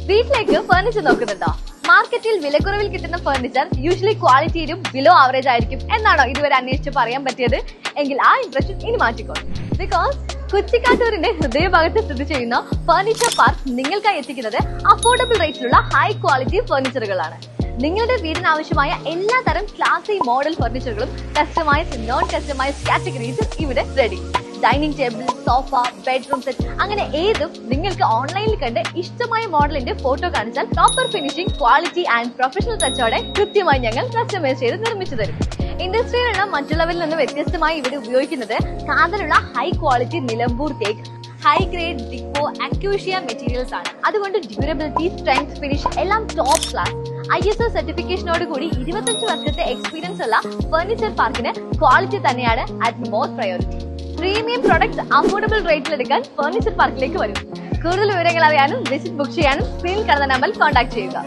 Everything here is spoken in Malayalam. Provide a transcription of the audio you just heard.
വീട്ടിലേക്ക് ഫർണിച്ചർ നോക്കുന്നുണ്ടോ? മാർക്കറ്റിൽ വിലക്കുറവിൽ കിട്ടുന്ന ഫർണിച്ചർ യൂഷ്വലി ക്വാളിറ്റിയിലും ബിലോ ആവറേജ് ആയിരിക്കും എന്നാണോ ഇതുവരെ അന്വേഷിച്ച് പറയാൻ പറ്റിയത്? എങ്കിൽ ആ ഇംപ്രഷൻ ഇനി മാറ്റിക്കോളൂ. ബിക്കോസ് കുറ്റിക്കാട്ടൂരിന്റെ ഹൃദയഭാഗത്ത് സ്ഥിതി ചെയ്യുന്ന ഫർണിച്ചർ പാർക്ക് നിങ്ങൾക്കായി എത്തിക്കുന്നത് അഫോർഡബിൾ റേറ്റിലുള്ള ഹൈ ക്വാളിറ്റി ഫർണിച്ചറുകളാണ്. നിങ്ങളുടെ വീടിന് ആവശ്യമായ എല്ലാ തരം ക്ലാസി മോഡൽ ഫർണിച്ചറുകളും കസ്റ്റമൈസ്ഡ് നോൺ കസ്റ്റമൈസ്ഡ് കാറ്റഗറീസിൽ ഇവിടെ ready. Dining table, sofa, bedroom set അങ്ങനെ ഏതും നിങ്ങൾക്ക് ഓൺലൈനിൽ കണ്ട് ഇഷ്ടമായ മോഡലിന്റെ ഫോട്ടോ കാണിച്ചാൽ proper finishing, quality and professional ടച്ചോടെ കൃത്യമായി ഞങ്ങൾ കസ്റ്റമൈസ് ചെയ്ത് നിർമ്മിച്ചു തരും. ഇൻഡസ്ട്രിയിലുള്ള മറ്റുള്ളവരിൽ നിന്ന് വ്യത്യസ്തമായി ഇവിടെ ഉപയോഗിക്കുന്നത് കാതലുള്ള ഹൈ ക്വാളിറ്റി നിലമ്പൂർ തേക്ക്, ഹൈ ഗ്രേഡ് ഡിക്കോ, അക്യൂഷ്യ മെറ്റീരിയൽസ് ആണ്. അതുകൊണ്ട് ഡ്യൂറബിലിറ്റി, സ്ട്രെങ്ത്, ഫിനിഷ് എല്ലാം ടോപ്പ് ക്ലാസ്. ISO സർട്ടിഫിക്കേഷനോട് കൂടി 25 വർഷത്തെ എക്സ്പീരിയൻസ് ഉള്ള ഫർണിച്ചർ പാർക്കിന് ക്വാളിറ്റി തന്നെയാണ് at most priority. Premium products affordable റേറ്റിൽ എടുക്കാൻ ഫർണിച്ചർ പാർക്കിലേക്ക് വരും. കൂടുതൽ വിവരങ്ങൾ അറിയാനും വിസിറ്റ് ബുക്ക് ചെയ്യാനും സ്ക്രീനിൽ കാണുന്ന നമ്പറിൽ കോൺടാക്ട് ചെയ്യുക.